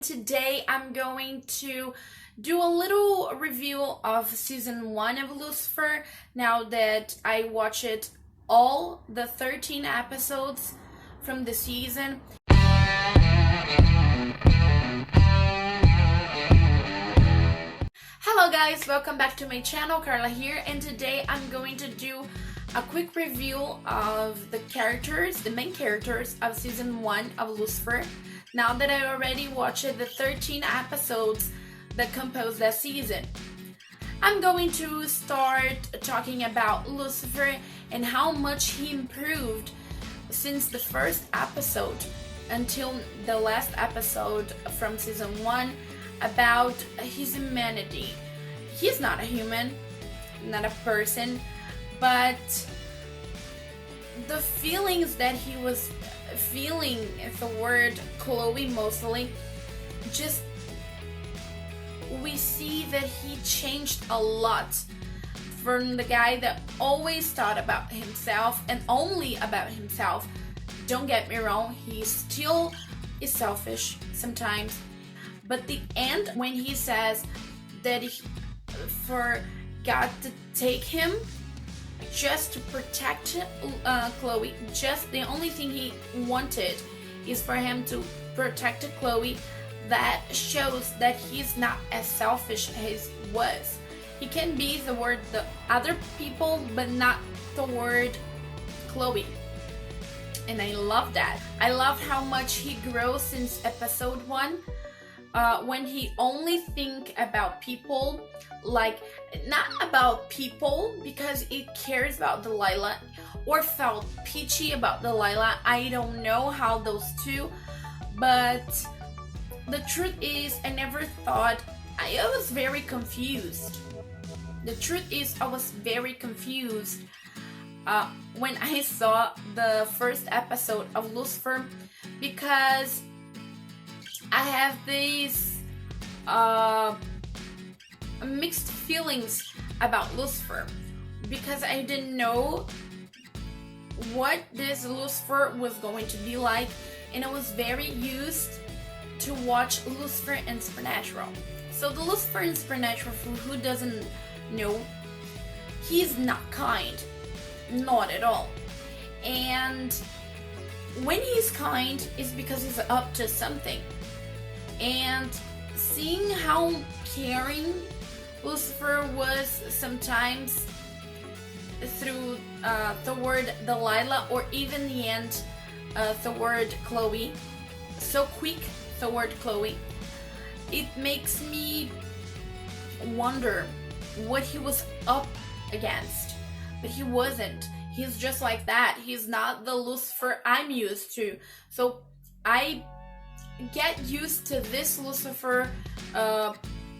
Today I'm going to do a little review of season 1 of Lucifer now that I watched all the 13 episodes from the season. Hello guys, welcome back to my channel, Carla here, and today I'm going to do a quick review of the main characters of season 1 of Lucifer. Now that I already watched the 13 episodes that compose that season, I'm going to start talking about Lucifer and how much he improved since the first episode until the last episode from season 1 about his humanity. He's not a human, not a person, but the feelings that he was feeling toward Chloe mostly, just we see that he changed a lot from the guy that always thought about himself and only about himself. Don't get me wrong, he still is selfish sometimes, but the end when he says that for God to take him just to protect Chloe, just the only thing he wanted is for him to protect Chloe, that shows that he's not as selfish as he was. He can be toward the other people, but not toward Chloe. And I love that. I love how much he grows since episode 1. When he only think about people, like not about people because he cares about Delilah or felt peachy about Delilah. I don't know how those two, but the truth is I never thought. I was very confused. The truth is I was very confused when I saw the first episode of Lucifer, because I have these mixed feelings about Lucifer, because I didn't know what this Lucifer was going to be like, and I was very used to watch Lucifer in Supernatural. So the Lucifer in Supernatural, for who doesn't know, he's not kind, not at all. And when he's kind, it's because he's up to something. And seeing how caring Lucifer was sometimes toward Delilah, or even the end toward Chloe, so quick toward Chloe, it makes me wonder what he was up against. But he wasn't. He's just like that. He's not the Lucifer I'm used to. So I get used to this Lucifer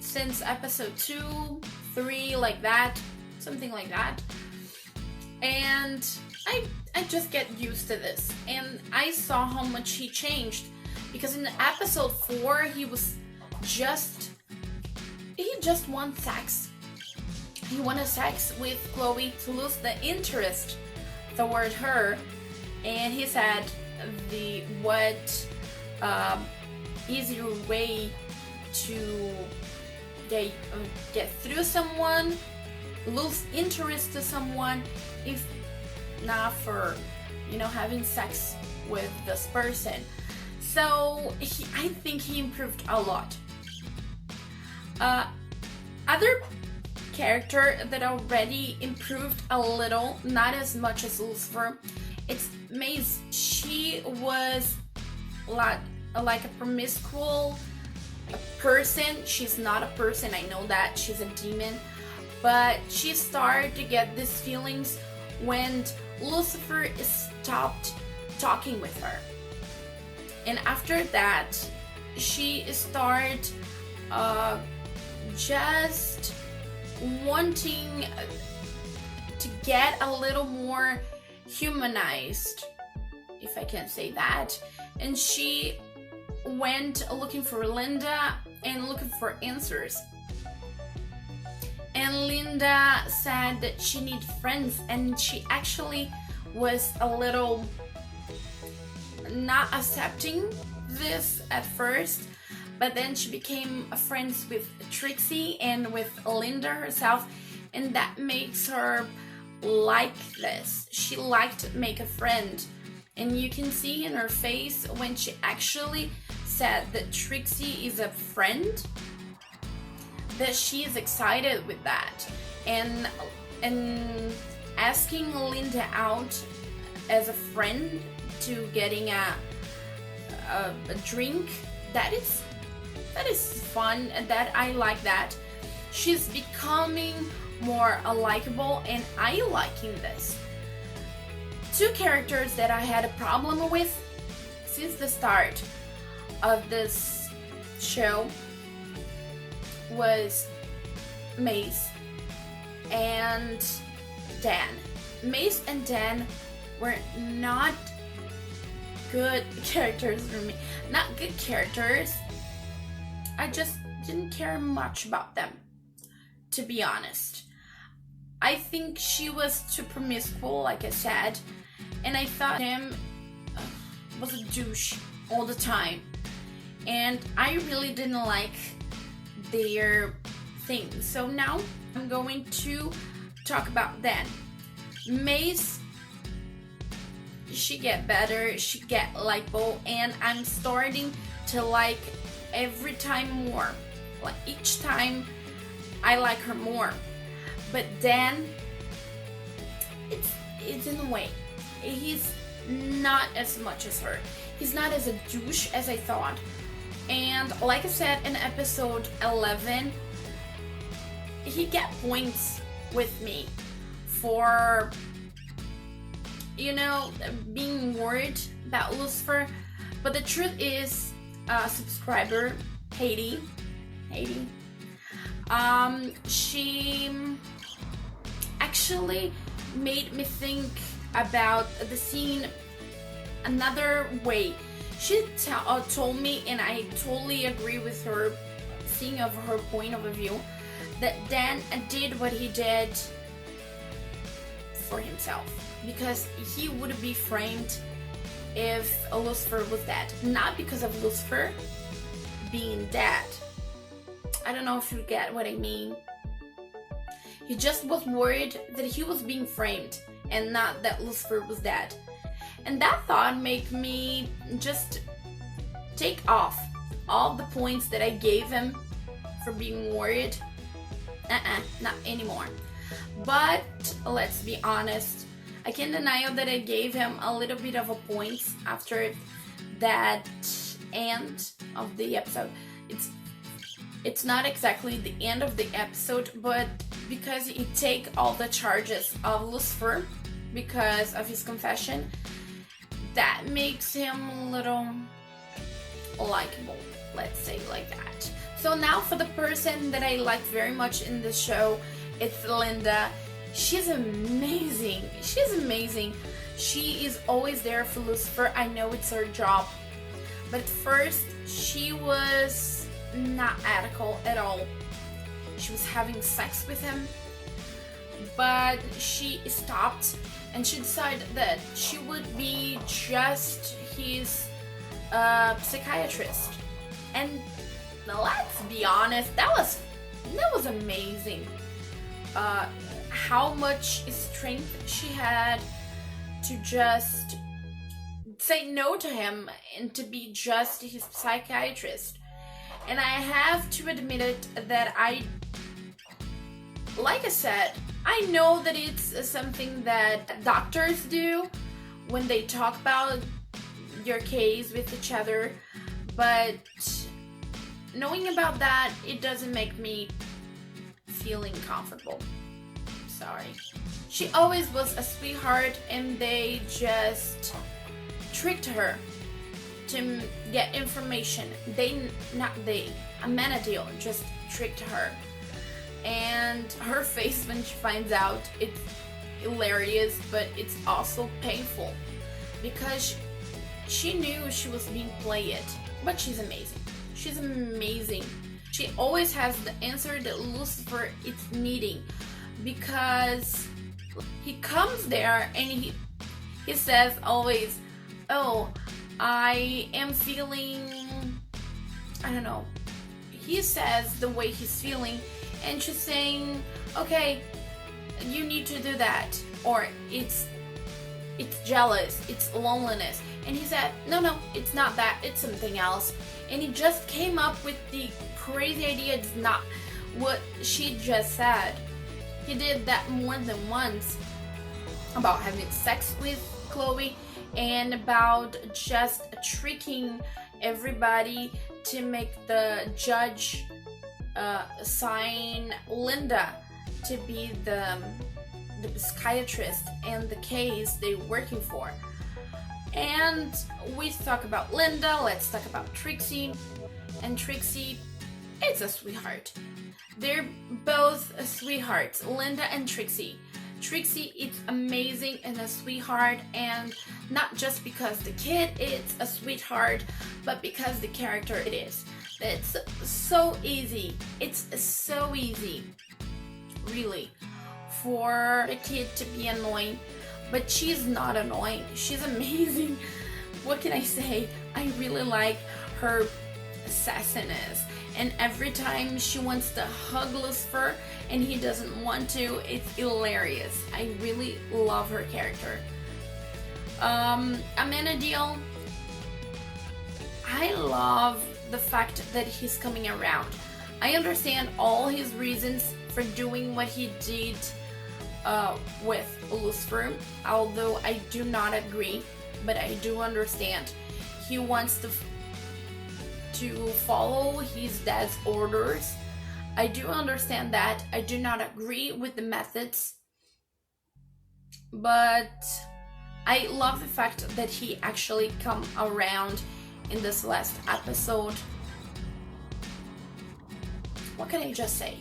since episode 2, 3, like that, something like that, and I just get used to this. And I saw how much he changed, because in episode 4 he just wants sex. He wanted sex with Chloe to lose the interest toward her, and he said easier way to get through someone, lose interest to someone, if not for having sex with this person. So I think he improved a lot. Other character that already improved a little, not as much as Lucifer, it's Maze. She was like a promiscuous person. She's not a person, I know that, she's a demon, but she started to get these feelings when Lucifer stopped talking with her. And after that, she started just wanting to get a little more humanized, if I can say that. And she went looking for Linda and looking for answers. And Linda said that she needed friends, and she actually was a little not accepting this at first, but then she became friends with Trixie and with Linda herself, and that makes her like this. She liked to make a friend, and you can see in her face when she actually said that Trixie is a friend, that she is excited with that, and asking Linda out as a friend to getting a drink. That is fun, and that I like that. She's becoming more likable, and I liking this. Two characters that I had a problem with since the start of this show was Mace and Dan. Mace and Dan were not good characters for me. Not good characters. I just didn't care much about them, to be honest. I think she was too promiscuous, like I said, and I thought him was a douche all the time, and I really didn't like their thing. So now I'm going to talk about Dan. Mace, she get better, she get likable, and I'm starting to like every time more. Like each time I like her more. But Dan, it's in a way. He's not as much as her. He's not as a douche as I thought. And like I said in episode 11, he get points with me for, you know, being worried about Lucifer. But the truth is, subscriber Haiti, she actually made me think about the scene another way. She told me, and I totally agree with her, seeing of her point of view, that Dan did what he did for himself, because he would be framed if Lucifer was dead, not because of Lucifer being dead. I don't know if you get what I mean. He just was worried that he was being framed and not that Lucifer was dead. And that thought made me just take off all the points that I gave him for being worried. Not anymore. But let's be honest, I can't deny that I gave him a little bit of a point after that end of the episode. It's not exactly the end of the episode, but because he take all the charges of Lucifer because of his confession, that makes him a little likable, let's say like that. So now for the person that I like very much in the show, it's Linda. She's amazing. She's amazing. She is always there for Lucifer. I know it's her job. But first, she was not ethical at all. She was having sex with him, but she stopped and she decided that she would be just his psychiatrist. And let's be honest, that was amazing. How much strength she had to just say no to him and to be just his psychiatrist. And I have to admit it that like I said, I know that it's something that doctors do when they talk about your case with each other, but knowing about that, it doesn't make me feeling comfortable. Sorry. She always was a sweetheart, and they just tricked her to get information. Amenadiel just tricked her. And her face when she finds out, it's hilarious, but it's also painful because she knew she was being played. But she's amazing. She's amazing. She always has the answer that Lucifer is needing, because he comes there and he says always, oh, I am feeling, I don't know, he says the way he's feeling, and she's saying, okay, you need to do that, or it's jealous, it's loneliness. And he said, no, it's not that, it's something else. And he just came up with the crazy idea, it's not what she just said. He did that more than once, about having sex with Chloe and about just tricking everybody to make the judge assign Linda to be the psychiatrist and the case they're working for. And we talk about Linda, let's talk about Trixie. And Trixie, it's a sweetheart. They're both sweethearts, Linda and Trixie. Trixie is amazing and a sweetheart, and not just because the kid is a sweetheart, but because the character it is. It's so easy. It's so easy, really, for a kid to be annoying, but she's not annoying. She's amazing. What can I say? I really like her sassiness, and every time she wants to hug Lucifer and he doesn't want to, it's hilarious. I really love her character. Amenadiel, I love the fact that he's coming around. I understand all his reasons for doing what he did with Lucifer, although I do not agree, but I do understand. He wants to follow his dad's orders. I do understand that. I do not agree with the methods, but I love the fact that he actually come around in this last episode. What can I just say?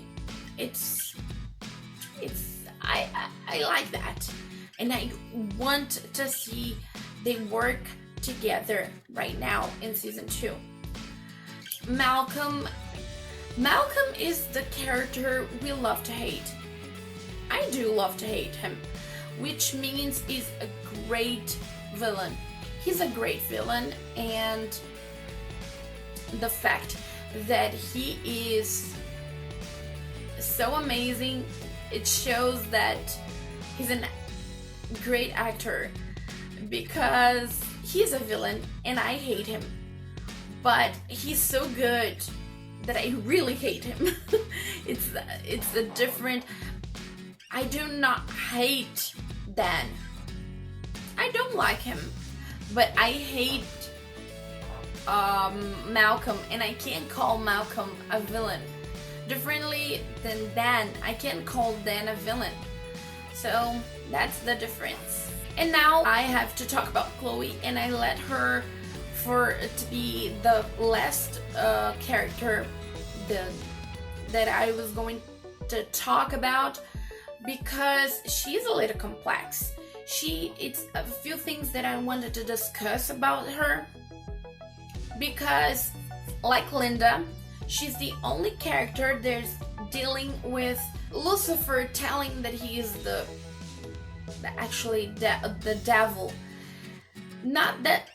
I like that, and I want to see they work together right now in season 2. Malcolm is the character we love to hate. I do love to hate him, which means he's a great villain. He's a great villain, and the fact that he is so amazing, it shows that he's a great actor, because he's a villain and I hate him, but he's so good that I really hate him. It's a different. I do not hate Dan. I don't like him, but I hate Malcolm, and I can't call Malcolm a villain. Differently than Dan, I can't call Dan a villain. So that's the difference. And now I have to talk about Chloe, and I let her to be the last character that I was going to talk about, because she's a little complex. It's a few things that I wanted to discuss about her, because like Linda, she's the only character that's dealing with Lucifer telling that he is the devil. Not that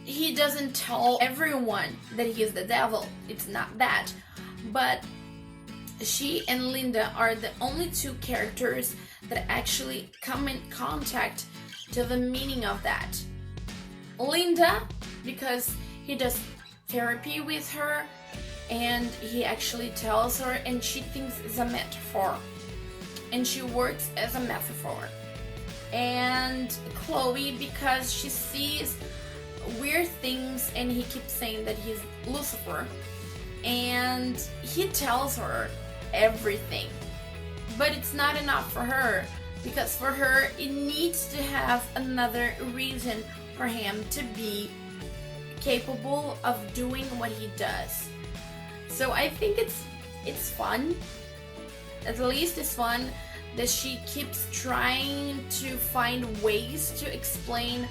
he doesn't tell everyone that he is the devil, it's not that, but she and Linda are the only two characters that actually come in contact to the meaning of that. Linda, because he does therapy with her, and he actually tells her, and she thinks it's a metaphor, and she works as a metaphor. And Chloe, because she sees weird things, and he keeps saying that he's Lucifer, and he tells her everything, but it's not enough for her, because for her it needs to have another reason for him to be capable of doing what he does. So I think it's fun, at least it's fun, that she keeps trying to find ways to explain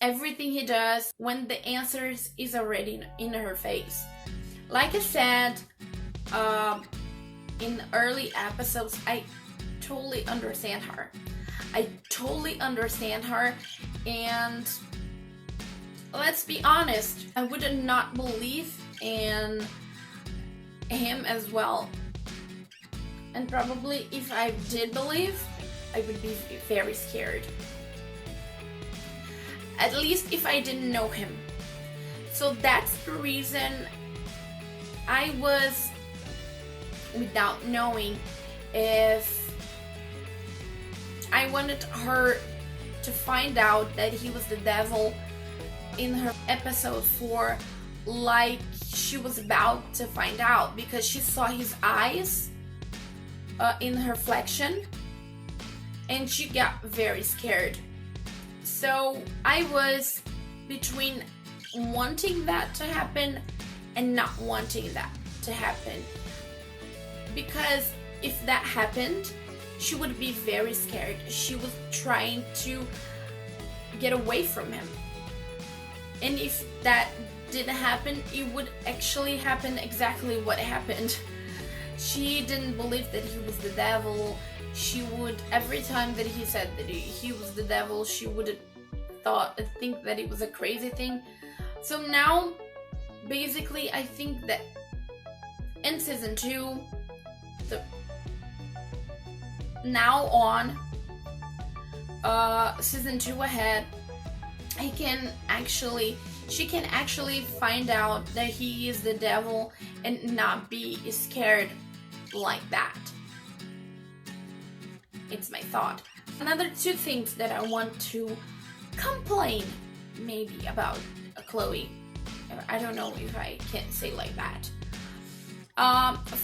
everything he does when the answers is already in her face. Like I said in early episodes, I totally understand her. And let's be honest, I would not believe in him as well. And probably if I did believe, I would be very scared. At least if I didn't know him. So that's the reason I was, without knowing, if I wanted her to find out that he was the devil in her episode 4, like she was about to find out, because she saw his eyes in her reflection and she got very scared. So I was between wanting that to happen and not wanting that to happen, because if that happened, she would be very scared. She was trying to get away from him, and if that didn't happen, it would actually happen exactly what happened. She didn't believe that he was the devil. She would, every time that he said that he was the devil, she would think that it was a crazy thing. So now, basically, I think that in season 2, now on, season 2 ahead, she can actually find out that he is the devil and not be scared like that. It's my thought. Another 2 things that I want to complain maybe about Chloe. I don't know if I can say like that.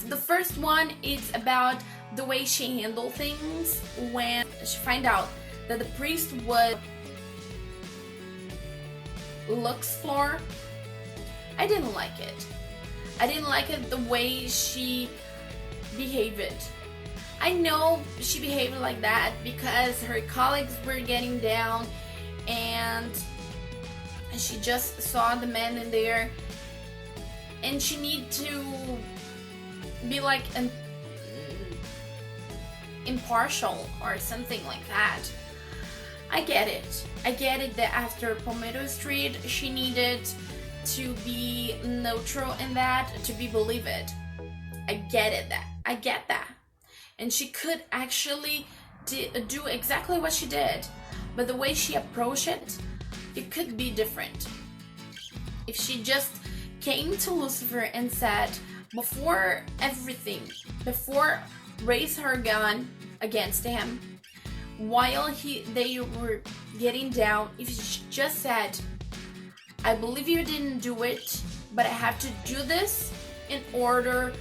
The first one is about the way she handled things when she find out that the priest was Lux's floor. I didn't like it. I didn't like it the way she behaved. I know she behaved like that because her colleagues were getting down and she just saw the man in there and she needed to be like impartial or something like that. I get it. I get it that after Palmetto Street she needed to be neutral in that, to be believed. I get that. And she could actually do exactly what she did, but the way she approached it could be different. If she just came to Lucifer and said, before everything, before raise her gun against him, while they were getting down, if she just said, I believe you didn't do it, but I have to do this in order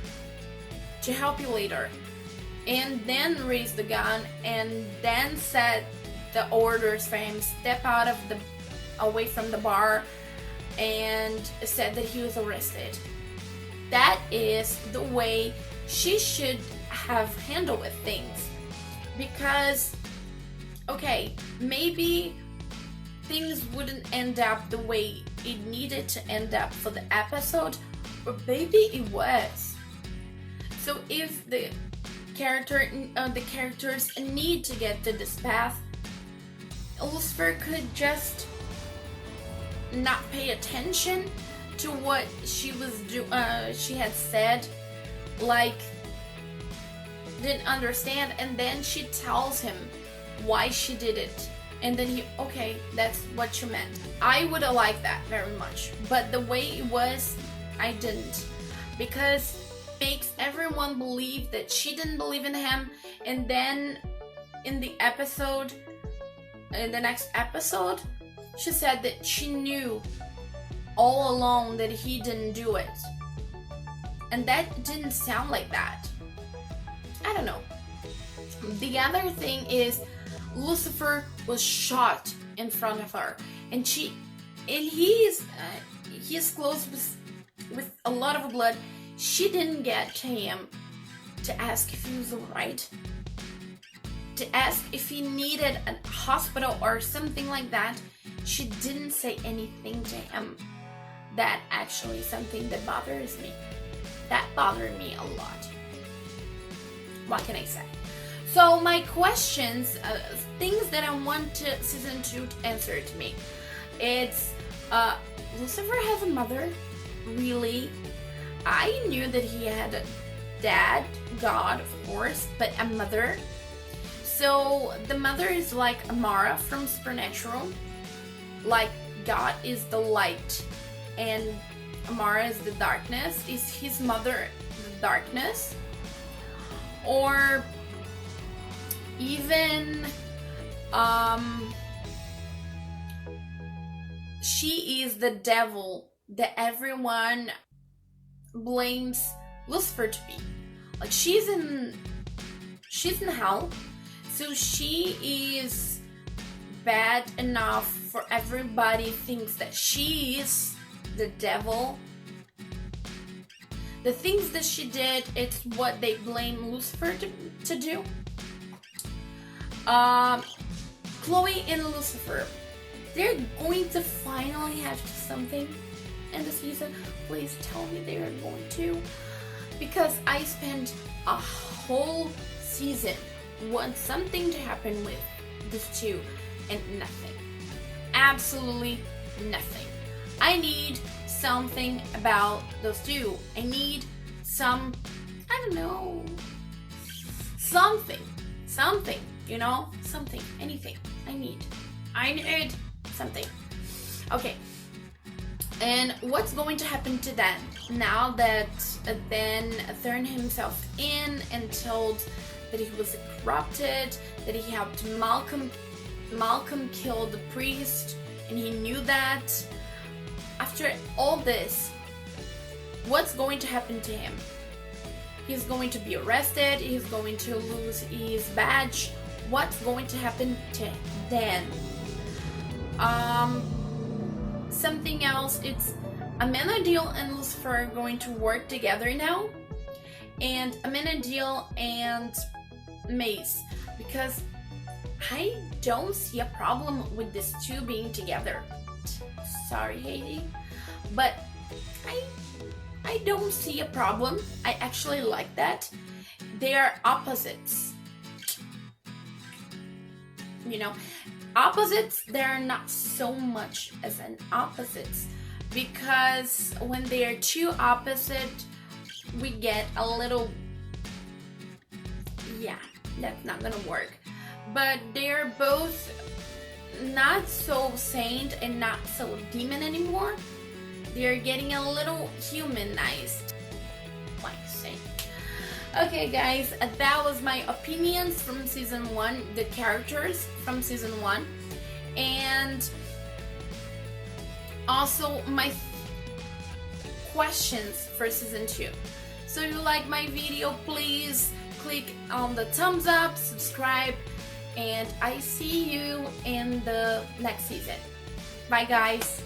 to help you later, and then raise the gun and then set the orders for him, step away from the bar, and said that he was arrested. That is the way she should have handled with things. Because, okay, maybe things wouldn't end up the way it needed to end up for the episode, or maybe it was. So if the characters need to get to this path, Lucifer could just not pay attention to what she had said, like didn't understand, and then she tells him why she did it, and then okay, that's what you meant. I would have liked that very much, but the way it was, I didn't, because it makes everyone believe that she didn't believe in him, and then in the next episode, she said that she knew all along that he didn't do it, and that didn't sound like that. I don't know. The other thing is, Lucifer was shot in front of her, and he's close with a lot of blood. She didn't get to him to ask if he was alright, to ask if he needed a hospital or something like that. She didn't say anything to him. That actually is something that bothers me. That bothered me a lot. What can I say? So my questions, things that I want season 2 to answer to me, it's Uh, Lucifer has a mother? Really? I knew that he had a dad, God, of course, but a mother. So the mother is like Amara from Supernatural. Like God is the light and Amara is the darkness. Is his mother the darkness? Or even she is the devil that everyone blames Lucifer to be. Like she's in hell, so she is bad enough for everybody thinks that she is the devil. The things that she did, it's what they blame Lucifer to do. Chloe and Lucifer, they're going to finally have something in the season. Please tell me they are going to, because I spent a whole season want something to happen with these two and nothing. Absolutely nothing. I need something about those two. I need some, I don't know, something, you know, something, anything. I need something. Okay. And what's going to happen to Dan now that Dan turned himself in and told that he was corrupted, that he helped Malcolm kill the priest, and he knew that. After all this, what's going to happen to him? He's going to be arrested, he's going to lose his badge. What's going to happen to Dan? Something else, it's Amenadiel and Lucifer are going to work together now, and Amenadiel and Mace, because I don't see a problem with these two being together. Sorry, Haiti, but I don't see a problem. I actually like that. They are opposites. You know, opposites, they're not so much as an opposites, because when they are two opposite, we get a little, yeah, that's not gonna work. But they're both not so saint and not so demon anymore. They're getting a little humanized, like saint. Okay guys, that was my opinions from season 1, the characters from season 1, and also my questions for season 2. So if you like my video, please click on the thumbs up, subscribe, and I see you in the next season. Bye guys.